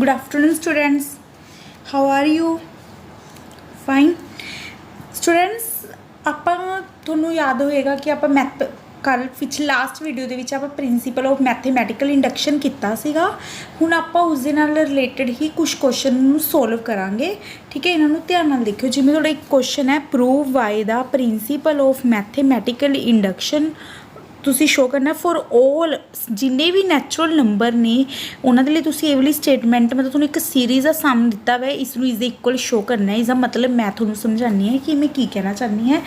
Good afternoon, students. How are you? Fine. Students, ਆਪਾਂ ਤੁਹਾਨੂੰ ਯਾਦ ਹੋਏਗਾ ਕਿ ਆਪਾਂ ਮੈਥ ਕੱਲ ਪਿਛਲੇ ਲਾਸਟ ਵੀਡੀਓ ਦੇ ਵਿੱਚ ਆਪਾਂ ਪ੍ਰਿੰਸੀਪਲ ਆਫ ਮੈਥਮੈਟੀਕਲ ਇੰਡਕਸ਼ਨ ਕੀਤਾ ਸੀਗਾ। ਹੁਣ ਆਪਾਂ ਉਸ ਦੇ ਨਾਲ ਰਿਲੇਟਡ ਹੀ ਕੁਝ ਕੁਐਸਚਨ ਨੂੰ ਸੋਲਵ ਕਰਾਂਗੇ। ਠੀਕ ਹੈ, ਇਹਨਾਂ ਨੂੰ ਧਿਆਨ ਨਾਲ ਦੇਖਿਓ। ਜਿਵੇਂ ਤੁਹਾਡਾ ਇੱਕ ਕੁਐਸਚਨ ਹੈ, prove by the principle of mathematical induction ਤੁਸੀਂ ਸ਼ੋ ਕਰਨਾ ਫॉर ऑल जिन्ने भी नैचुरल नंबर ने उन्होंने लिए तुसी ये वाली स्टेटमेंट मतलब थोड़ा एक सीरीज़ का सम दिता हुआ है, इसनों इसके इक्वल शो करना है। इसका मतलब मैं थोड़ा समझानी है कि मैं की कहना चाहनी है।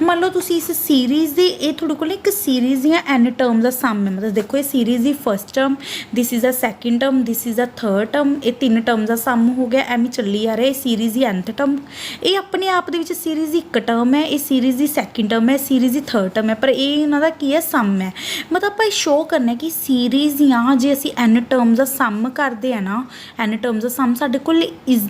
मान लो तुसी इस सीरीज़ दे ये थोड़े को एक सीरीज़ या एन टर्म का सम है। मतलब देखो ये सीरीज़ की first term, this is a second term, this is a third term, ये तीन टर्म का सम हो गया। एवं चली आ रहा है सीरीज़ की nth टर्म, ये अपने आप के सीरीज़ की एक टर्म है, ये सीरीज़ की सैकेंड टर्म है, सीरीज़ की थर्ड टर्म है, पर ये इन्हों की है सम है। मतलब आप शो करना कि सीरीज़ या जे असी एन टर्म्स का सम करते हैं ना, एन टर्म्स का सम साडे कोल इस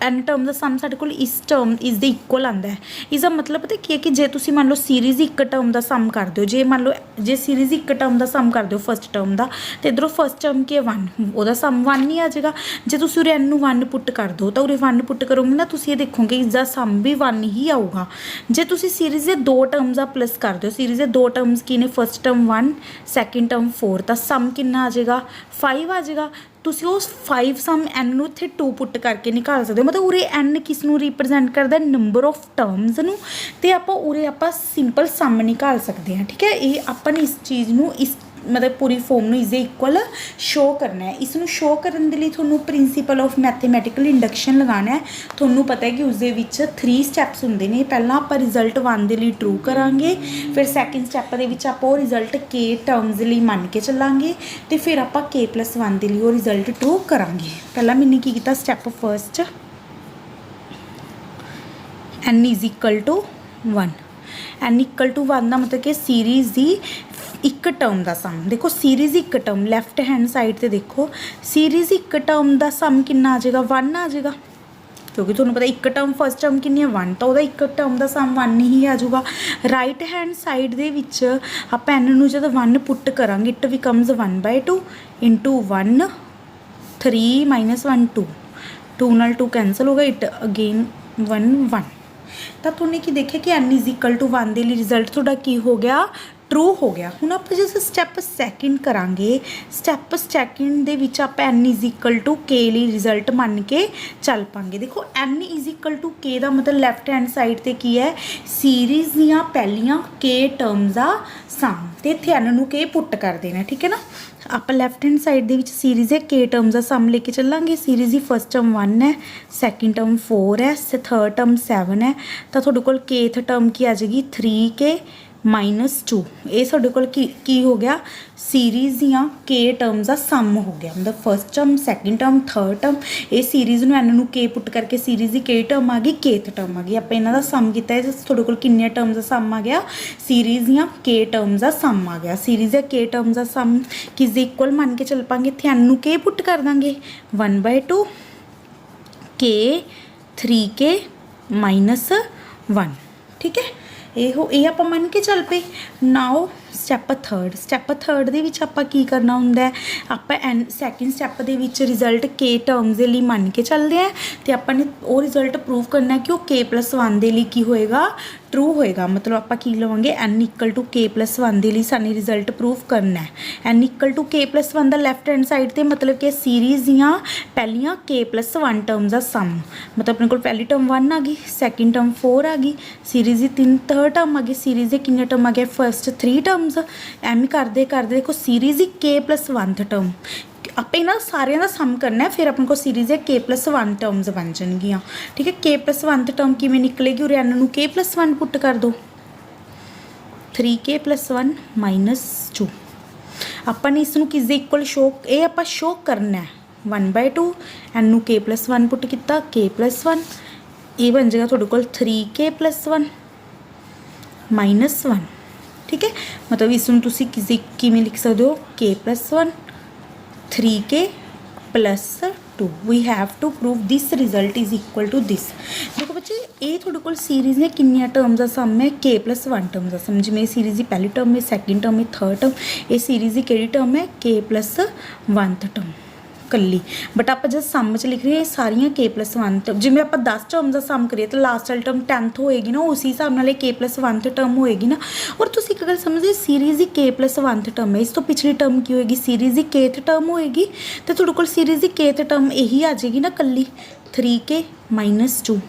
एन टर्म का सम साडे कोल इस टर्म इस दे इक्वल आंदा है। इसका मतलब पता की है कि जे तुसी मान लो सीरीज़ एक टर्म का सम कर दो, जे मान लो जे सीरीज़ एक टर्म का सम कर दो फर्स्ट टर्म का, तो इधरों फर्स्ट टर्म की 1 वो सम 1 ही आ जाएगा। जे तुसी उरे एन 1 पुट कर दो तो उरे 1 पुट करोगे ना, तुसी ये देखोगे इसका सम भी 1 ही आऊगा। जे तुसी सीरीज़ के 2 टर्म्स का प्लस कर दो, सीरीज़ के 2 टर्म्स की ने, फर्स्ट टर्म 1 सैकेंड टर्म 4, तो सम कितना आ जाएगा 5 आ जाएगा। तुसी उस 5 सम एन नूं इत्थे 2 पुट करके निकाल सकते हो। मतलब उरे एन किस नूं रिप्रजेंट करता है, नंबर ऑफ टर्म्स नूं, ते आपां उरे आपां सिंपल सम निकाल सकते हैं। ठीक है, ये अपन इस चीज़ नूं इस मतलब पूरी फॉर्म में इसके इक्वल शो करना है। इसनूं शो करने के लिए थोनों प्रिंसीपल ऑफ मैथमैटिकल इंडक्शन लगाना है। थोनों पता है कि उसके विच 3 स्टैप्स होंदे ने। पहला आप रिजल्ट 1 के लिए ट्रू करांगे, फिर सैकेंड स्टैप दे विच आप रिजल्ट के टर्म्स लिए मन के चलांगे, तो फिर आप k+1 के लिए रिजल्ट ट्रू करांगे। पहला मैंने की किया step first, n is equal to 1। n equal to 1 का मतलब कि सीरीज़ की एक टर्म का सम। देखो सीरीज़ एक टर्म लैफ्ट हैंड साइड से देखो, सीरीज़ एक टर्म का सम कितना आ जाएगा 1 आ जाएगा, क्योंकि तुम्हें पता एक टर्म फर्स्ट टर्म कितनी है 1, तो वह एक टर्म का सम 1 ही आ जाऊगा। राइट हैंड साइड दे विच आप एन नूं जब 1 पुट करांगे, इट बिकम्स 1/2 इंटू 1 3 - 1 2, 2 नाल 2 कैंसल होगा, इट अगेन 1 1। तो तुमने की देखिए कि n इज इक्वल टू 1 के लिए रिजल्ट थोड़ा की हो गया, ट्रू हो गया। हुण आप जिस स्टैप सैकेंड करांगे, स्टैप सैकेंड दे विच आप n is equal to k लिए रिजल्ट मन के चल पाएंगे। देखो n is equal to k का मतलब लैफ्ट हैंड साइड ते की है, सीरीज़ दियां पहलियां k टर्म्स का सम, ते इत्थे n नूं k पुट कर देना। ठीक है ना, आप लैफ्ट हैंड साइड दे विच सीरीज़ है k टर्म्स का सम लेके चलांगे। सीरीज़ की फर्स्ट टर्म 1 है, सैकेंड टर्म 4 है, थर्ड टर्म 7 है, तो तुहाडे कोल kth टर्म की आ जाएगी 3k -2। ये साडे कोल की हो गया, सीरीज़ दियां k टर्म्स का सम हो गया। मतलब first term second term third term, ये सीरीज़ नूं n नूं k पुट करके सीरीज़ की k टर्म आ गई, kth टर्म आ गई। आप इन्हां दा सम कीता है, तुहाडे कोल किन्ने टर्म्स का सम आ गया, सीरीज़ दियां k टर्म्स का सम आ गया। सीरीज़ या k टर्म्स का सम किस दे इक्वल मान के चल पाएंगे, इत्थे n नूं k पुट कर देंगे 1/2 k 3k -1। ठीक है, ये आप मन के चल पे। नाउ स्टैप थर्ड दे विच आपां की करना हुंदा है, आपां एन सैकेंड स्टैप दे विच रिजल्ट k टर्म्स दे लिए मन के चलते हैं, तो आपां ने वो रिजल्ट प्रूव करना है कि वो k+1 दे लिए की होएगा, ट्रू होएगा। मतलब आपां की लवांगे n इक्वल टू k+1 दे लिए सानू रिजल्ट प्रूव करना है। n इक्वल टू k+1 दा लैफ्ट हैंड साइड ते मतलब कि सीरीज़ दियां पहलियां k+1 टर्म्स का सम। मतलब अपने कोल पहली टर्म 1 आ गई, सैकेंड टर्म 4 आ गई, सीरीज़ की 3 थर्ड टर्म आ गई, सीरीज़ के कितने टर्म आ गए फर्स्ट 3 टर्म्स। एम करते करते देखो सीरीज़ की k+1 टर्म, आप इन्हां सारिਆਂ ਦਾ सम करना है, फिर अपने को सीरीज़ है k+1 टर्म्स बन जाएगियां। ठीक है, k+1 टर्म किवें निकलेगी, और n नूं k+1 पुट कर दो, 3k + 1 - 2। अपन इसनूं किस दे इक्वल शो, ये आप शो करना है 1/2 n नूं k+1 पुट किया k+1, ये बन जाएगा थोड़े कोल 3k + 1 - 1। ठीक है, मतलब इसनूं तुसीं किवें लिख सकते हो, k+1 3k + 2। We have to prove this result is equal to this. देखो बच्चे, ये थोड़े कोल सीरीज़ ने किन्नियां टर्म्स का सम है, k+1 टर्म्स का सम। जिवें सीरीज़ की पहली टर्म है, सैकेंड टर्म है, थर्ड टर्म, ये सीरीज़ की किहड़ी टर्म है, k+1 टर्म। ਕੱਲੀ। बट आप जब सम च लिख रहे हैं सारियां k+1 जिवें आप 10 टर्म का सम करिए तो लास्ट वाली टर्म 10th होएगी ना, उसी हिसाब नाल k+1 टर्म होएगी ना। और तुसीं एक गल समझदे सीरीज़ ही k+1 टर्म है, इस तो पिछली टर्म की होएगी सीरीज़ ही kth टर्म होएगी, तो तुहाडे कोल सीरीज़ ही kth टर्म यही आ जाएगी ना कल्ली 3k-2।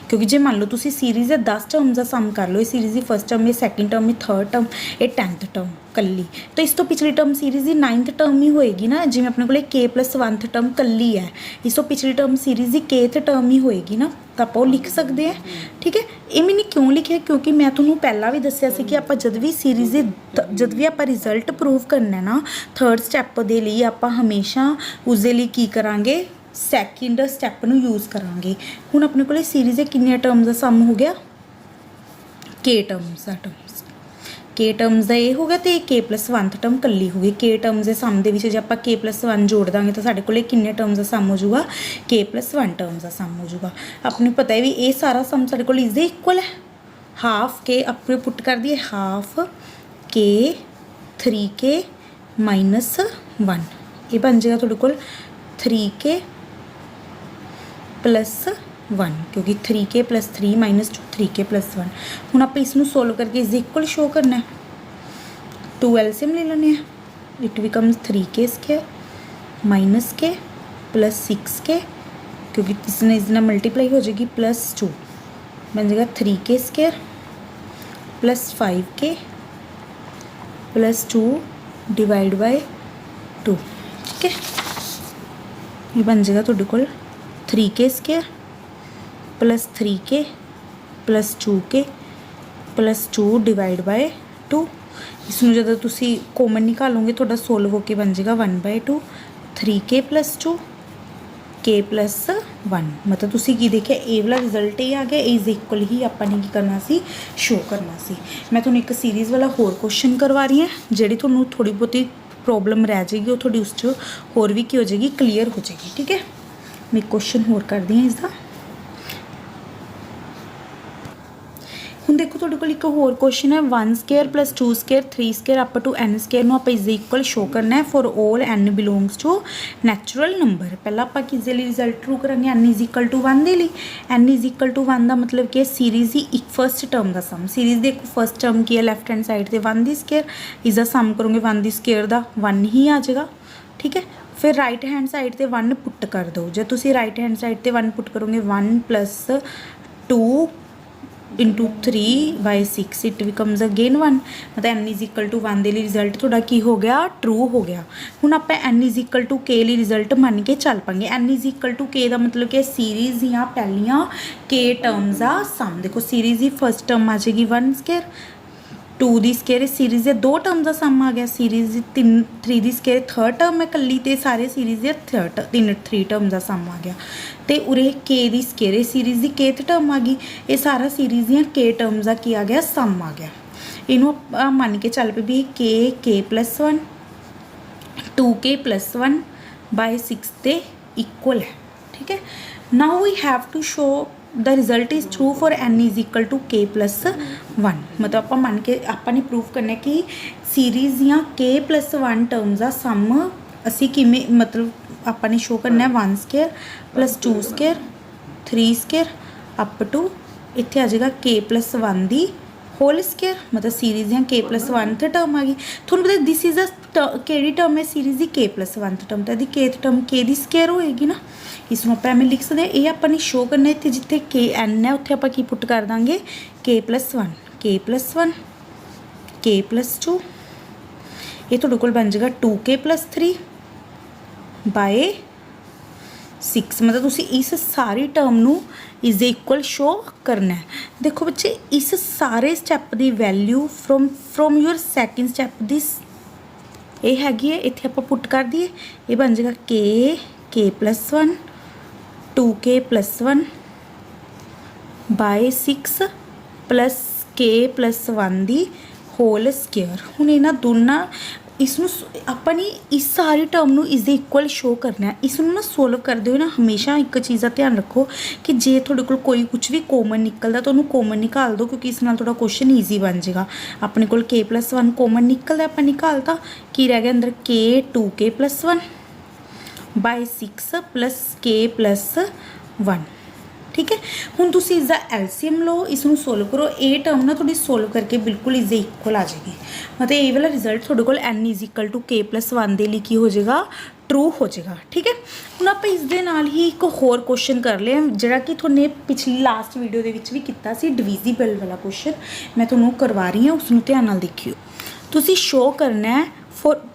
क्योंकि जे मान लो तुसी सीरीज़ है 10 टर्म का सम कर लो, ये सीरीज़ ही फर्स्ट टर्म, ये सैकेंड टर्म, ये थर्ड टर्म, ये 10th टर्म कल्ली, तो इस तो पिछली टर्म सीरीज़ ही 9th टर्म ही होएगी ना। जिवें अपने को k+1 टर्म कल्ली है, इस तो पिछली टर्म सीरीज़ ही kth टर्म ही होएगी ना, तो आप लिख सकते हैं। ठीक है, ये मैंने क्यों लिखा, क्योंकि मैं तुहानूं पहला भी दस्सिया सी कि आप जब भी सीरीज़ जब भी आप रिजल्ट प्रूव करना है ना, थर्ड स्टैप दे लई आप हमेशा उसदे लई की करांगे, सैकेंड स्टैप नूं यूज़ करांगे। हुण अपने कोल सीरीज़ है किन्ने टर्म्स का सम हो गया, k टर्म्स का ये हो गया, तो k+1 टर्म कल्ली हो गई। k टर्म्स के सम दे विच जे आपां k+1 जोड़ दांगे तो साडे कोल किन्ने टर्म्स का सम हो जाऊगा, k+1 टर्म्स का सम हो जाऊगा। अपने पता है भी ये सारा सम साडे कोल इस दे इक्वल है, हाफ के अपने पुट कर दिए, हाफ k 3k -1, ये बन जाएगा तुहाडे कोल 3k +1, क्योंकि 3k + 3 -2 3k +1। हुण आप इसनूं सोल्व करके इस इक्वल शो करना है, 2 एलसीएम ले लेने हैं, it becomes 3k² -k +6k, क्योंकि इसने इस दिन मल्टीप्लाई हो जाएगी, +2 बन जाएगा 3k² +5k +2 डिवाइड बाय 2। ठीक है, ये बन जाएगा तुहाडे कोल 3k² +3k +2k +2 divide by 2। इसनूं जदों तुसीं कॉमन निकालोगे तुहाडा सोल्व होके बन जाएगा 1/2 3k +2 k +1। मतलब तुसीं की देखिया, ए वाला रिजल्ट ये आ गया, इज इक्वल ही आपने की करना सी, शो करना सी। मैं तुहानूं एक सीरीज़ वाला होर क्वेश्चन करवा रही हूँ जिहड़ी तुहानूं थोड़ी बहुती प्रॉब्लम रह जाएगी, वो थोड़ी उस होर भी की हो जाएगी, क्लीयर हो जाएगी। ठीक है, मैं क्वेश्चन होर कर दी इसका। हुण देखो तुहाडे कोल एक होर क्वेश्चन है, 1² + 2² 3² अप टू n² नूं आपां इज इक्वल शो करना है for all n belongs to natural number. पहला आपां किसदे लई रिजल्ट ट्रू करांगे, n = 1 दे लई। n = 1 का मतलब कि सीरीज़ ही एक फर्स्ट टर्म का सम, सीरीज़ देखो फर्स्ट टर्म की है लैफ्ट हैंड साइड से 1 दी स्केयर, इसका सम करोगे 1 दी स्केयर का 1 ही आ जाएगा। ठीक है, फिर राइट हैंड साइड ते 1 पुट कर दो, जो तुसी राइट हैंड साइड ते 1 पुट करोगे 1 + 2 × 3/6 इट बिकम्स अगेन 1। मतलब n = 1 के लिए रिजल्ट थोड़ा की हो गया, ट्रू हो गया। हुण आप n = k लिए रिजल्ट मन के चल पाएंगे। n = k का मतलब कि सीरीज़ दियाँ पहलियां k टर्म्स का सम। देखो सीरीज़ ही फर्स्ट टर्म आ जाएगी 1², 2 दी स्केयर सीरीज़ है 2 टर्म का सम आ गया, सीरीज़ 3 दी स्केयर थर्ड टर्म है कल्ली, तो सारे सीरीज़ है 3 टर्म का सम आ गया। तो उरे के दी स्केयर सीरीज़ की kth टर्म आ गई, ये सारा सीरीज़ दियाँ k टर्म्स का की आ गया, सम आ गया। इनू मन के चल पे भी k +1 2k +1 / 6 के इक्वल है। ठीक है, now we have to show the result is true for n = k +1। मतलब आप मन के आपने प्रूव करना कि सीरीज़ दियाँ k +1 टर्म्स का सम असी किमें, मतलब आपने शो करना है 1² + 2² 3² अप टू इत्थे आ जाएगा k +1 दी होल स्केयर। मतलब सीरीज़ दियाँ k +1 टर्म आ गई। थोड़ा पता दिस इज़ कि टर्म है सीरीज़ की k +1 टर्म, तो kth टर्म k दी स्केयर होएगी ना। इसमें आप एवं लिख सकते हैं, ये आपने शो करना है इतने जिते k n है उत्थे आप की पुट कर देंगे k +1 k +1 k +2, ये तुहाडे कोल बन जाएगा 2k +3 / 6। मतलब तुसी इस सारी टर्म नू इज इक्वल शो करना है। देखो बच्चे, इस सारे स्टैप की value from your second step this ये हैगी है, इत्थे आप पुट कर दिए, ये बन जाएगा k +1 2k +1 / 6 + k +1 the whole square. हुण इन्हां दोनों इसनूं अपनी इस सारी टर्म नूं इस दे इक्वल शो करना है। इसनूं ना सोल्व करते हुए ना हमेशा एक चीज़ का ध्यान रखो कि जे थोड़े कोल कोई कुछ भी कॉमन निकलता तो उन्होंने कॉमन निकाल दो, क्योंकि इस नाल थोड़ा क्वेश्चन ईजी बन जाएगा। अपने कोल k +1 कॉमन निकलता, आप निकालता, की रह गया अंदर k 2k +1 बाय 6 प्लस के प्लस 1। ठीक है, हुण तुसीं इसका एलसीएम लो, इसनूं सोल्व करो, ये टर्म ना थोड़ी सोल्व करके बिल्कुल इसके इक्वल आ जाएगी। मतलब ये वाला रिजल्ट थोड़े को n इज इक्वल टू के प्लस 1 के लिए की हो जाएगा, ट्रू हो जाएगा। ठीक है, हुण आप इस दे नाल ही एक होर क्वेश्चन कर लिया जिहड़ा कि तुहाने पिछली लास्ट वीडियो दे विच भी कीता सी, डिविजिबल वाला क्वेश्चन मैं तुहानूं करवा रही हूँ, उसनूं ध्यान नाल देखियो। तुसीं शो करना है for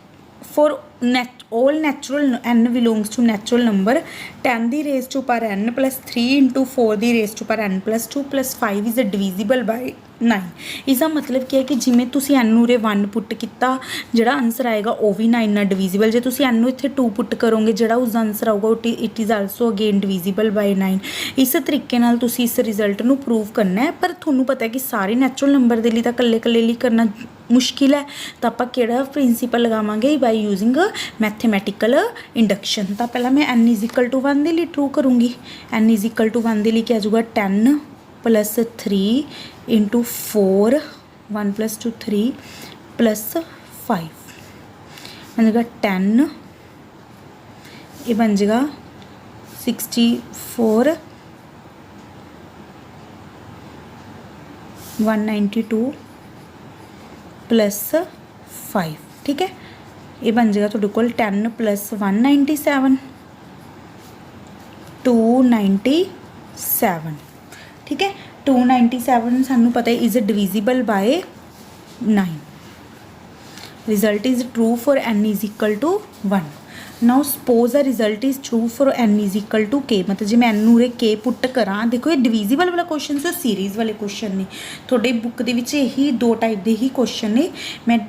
all natural n belongs to natural number 10 the raised to power n plus 3 into 4 the raised to power n plus 2 plus 5 is divisible by 9। इसका मतलब क्या है कि जिमें तुसी n नूं रे 1 पुट किया जिहड़ा आंसर आएगा वो भी 9 नाल डिविजिबल, जे तुसी n नूं इत्थे 2 पुट करोगे जिहड़ा उसका आंसर आऊगा it is also again divisible by 9। इस तरीके नाल तुसी इस रिजल्ट नूं प्रूव करना है। पर तुहानूं पता है कि सारे नैचुरल नंबर दे लई तां कल्ले कल्ले लई करना मुश्किल है, तो आपां किहड़ा प्रिंसीपल लगावांगे बाय यूजिंग मैथेमैटिकल इंडक्शन। तो पहला मैं n इज इक्वल टू 1 के लिए ट्रू करूँगी। n इज इक्वल टू 1 के लिए क्या आ जाऊगा 10 प्लस 3 इंटू 4 1 प्लस 2 3 प्लस 5 बन जाएगा 10, ये बन जाएगा 64 192 प्लस 5। ठीक है, ये बन जाएगा थोड़े को 10 प्लस 197 297। ठीक है, 297 सानू पता है is divisible by 9। Result is true for n is equal to 1। Now suppose a result is true for n is equal to k, मतलब जो मैं n नूं रे के पुट करा, देखो ये डिविजिबल वाला क्वेश्चन से सीरीज़ वाले क्वेश्चन ने थोड़े बुक दे विच यही दो टाइप के ही क्वेश्चन ने। मैं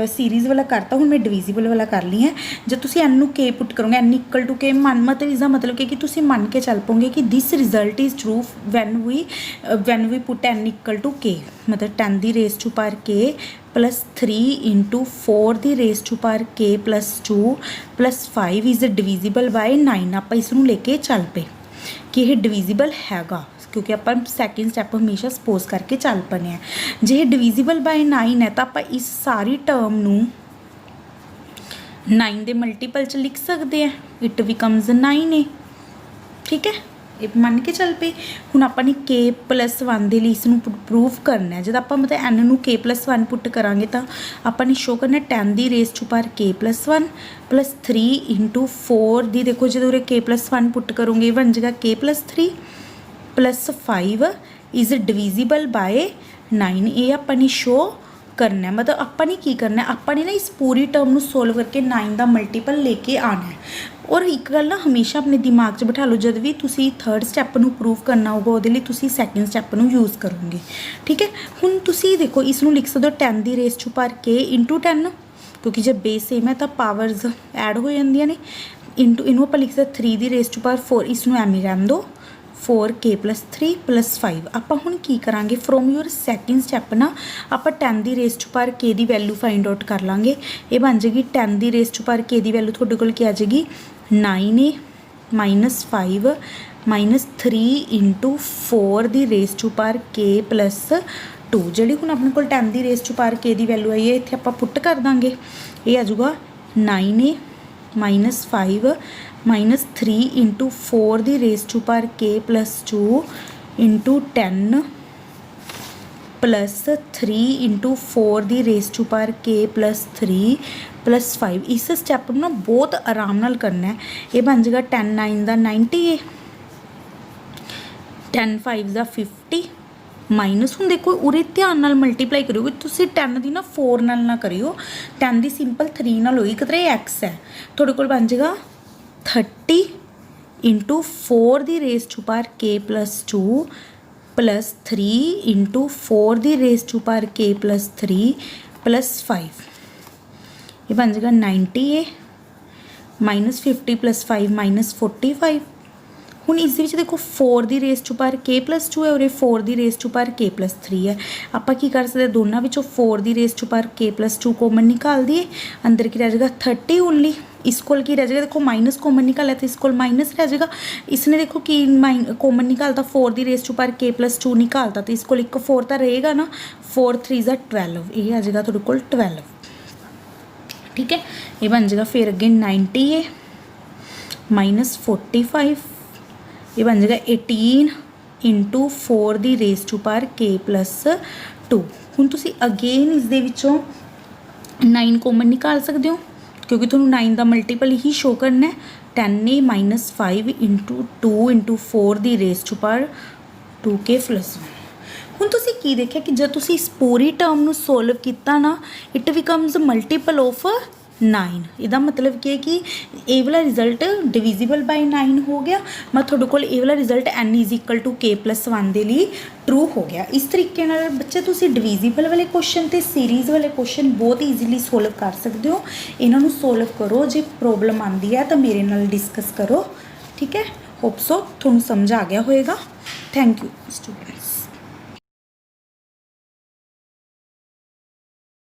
सीरीज़ वाला करता हूँ, मैं डिविजिबल वाला कर ली है। जब तुसी n नूं के पुट करोगे n इक्वल टू के मतलब इसका मतलब कि तुसी मन के चल पाओगे कि this result is true when we put n equal to k, मतलब 10 दी raise to power k plus 3 into 4 the raise to power k plus 2 plus 5 is divisible by 9। आप इसनूं लेके चल पे कि यह डिविजिबल हैगा, क्योंकि आप सैकेंड स्टैप हमेशा सपोज करके चल पने हैं। जे डिविजिबल बाय 9 है तो आप इस सारी टर्म नूं 9 के मल्टीपल च लिख सकते हैं, इट बिकम्स 9 है। ठीक है, ये मन के चल पे। हुण आपां ने के प्लस 1 के लिए इसनूं प्रूव करना है। जब आप मतलब n नूं के प्लस 1 पुट करांगे तो आपां ने शो करना 10 दी raise to power k plus 1 plus 3 into 4 दी, देखो जो उरे के प्लस 1 पुट करोगे बन जाएगा के plus 3 plus 5 is divisible by 9। ये आपां ने शो करना है, मतलब आपां ने की करना है, आपां ने ना इस पूरी टर्म नूं सोल्व करके 9 का मल्टीपल लेके आना है। और एक गल ना हमेशा अपने दिमाग 'च बिठा लो, जब भी तुसी थर्ड स्टैप नूं प्रूव करना होगा उहदे लई तुसी सैकेंड स्टैप नूं यूज़ करोगे। ठीक है, हुण तुसी देखो इसनूं लिख सकते हो 10 दी रेस टू पावर के इंटू 10, क्योंकि जब बेस सेम है तो पावर्स ऐड हो जांदियां ने, इंटू इनू आपां लिख सकते 3 दी रेस टू पावर 4, इसनूं एवें रहन दो 4 के प्लस 3 प्लस 5। आपां हुण की करांगे फ्रॉम योर सैकेंड स्टैप ना आपां 10 दी रेस टू पावर के दी वैल्यू फाइंड आउट कर लांगे। ये बन जाएगी 10 दी रेस टू पावर के दी वैल्यू तुहाडे कोल क्या आ जाएगी 9 minus 5 minus 3 into 4 the raise to power k plus 2। जी हुण अपने कोल 10 दी रेस टू पावर के दी वैल्यू आई है, इत्थे आपां पुट कर देंगे, ये आ जाऊगा 9 minus 5 minus 3 into 4 the raise to power k plus 2 into 10 plus 3 into 4 the raise to power k plus 3 plus 5। इस स्टैप ना बहुत आराम नाल करना है। ये बन जाएगा 10 9 का 90 है, 10 5 का 50 माइनस हूँ देखो उरे ध्यान नाल मल्टीप्लाई करोगे तुसी 10 दी ना 4 नाल ना करियो, 10 दी सिंपल 3 नाल होगी, कितने एक्स है थोड़े कोल बन जाएगा 30 into 4 the raise to power k plus 2 plus 3 into 4 the raise to power k plus 3 plus 5। ये बन जाएगा 90 है माइनस 50 प्लस 5 माइनस 45। हुण इस देखो 4 दी raise to power k plus 2 है और 4 दी raise to power k plus 3 है। आपां की कर सकते दोनों विचों 4 दी raise to power k plus 2 common निकाल दिए, अंदर की रह जाएगा 30 ओनली, इस कोल की रह जाएगा देखो माइनस कॉमन निकाला तो इस कोल माइनस रह जाएगा। इसने देखो कि कॉमन निकालता 4 दी raise to power k plus 2 निकालता तो इस कोल एक 4 तो रहेगा ना, 4 3 ज़ा 12, ये आ जाएगा थोड़े कोल 12। ठीक है, ये बन जाएगा फिर अगे 90 है माइनस 45, ये बन जाएगा 18 इंटू 4 ਦੀ raise to power k plus 2। ਹੁਣ ਤੁਸੀਂ ਅਗੇਨ ਇਸ ਦੇ ਵਿੱਚੋਂ 9 ਕੋਮਨ ਨਿਕਾਲ ਸਕਦੇ ਹੋ ਕਿਉਂਕਿ ਤੁਹਾਨੂੰ 9 ਦਾ ਮਲਟੀਪਲ ਹੀ ਸ਼ੋ ਕਰਨਾ ਹੈ। 10a ਮਾਈਨਸ 5 ਇੰਟੂ 2 ਇੰਟੂ 4 ਦੀ raise to power 2k plus 1। ਹੁਣ ਤੁਸੀਂ ਕੀ ਦੇਖਿਆ ਕਿ ਜਦ ਤੁਸੀਂ ਇਸ ਪੂਰੀ ਟਰਮ ਨੂੰ ਸੋਲਵ ਕੀਤਾ ਨਾ, ਇਟ ਬਿਕਮਸ ਮਲਟੀਪਲ ਆਫ 9। ਇਹਦਾ ਮਤਲਬ ਕੀ ਹੈ ਕਿ ਇਹ ਵਾਲਾ ਰਿਜ਼ਲਟ ਡਿਵੀਜ਼ੀਬਲ ਬਾਈ 9 ਹੋ ਗਿਆ। ਮੈਂ ਤੁਹਾਡੇ ਕੋਲ ਇਹ ਵਾਲਾ result n is equal to k plus 1 ਦੇ ਲਈ ਟਰੂ ਹੋ ਗਿਆ। ਇਸ ਤਰੀਕੇ ਨਾਲ ਬੱਚੇ ਤੁਸੀਂ ਡਿਵੀਜ਼ੀਬਲ ਵਾਲੇ ਕੁਐਸਚਨ ਤੇ ਸੀਰੀਜ਼ ਵਾਲੇ ਕੁਐਸਚਨ ਬਹੁਤ ਈਜ਼ੀਲੀ ਸੋਲਵ ਕਰ ਸਕਦੇ ਹੋ। ਇਹਨਾਂ ਨੂੰ ਸੋਲਵ ਕਰੋ, ਜੇ ਪ੍ਰੋਬਲਮ ਆਉਂਦੀ ਹੈ ਤਾਂ ਮੇਰੇ ਨਾਲ ਡਿਸਕਸ ਕਰੋ, ਠੀਕ ਹੈ। ਹੋਪ ਸੋ ਤੁਹਾਨੂੰ ਸਮਝ ਆ ਗਿਆ ਹੋਏਗਾ। Thank you student.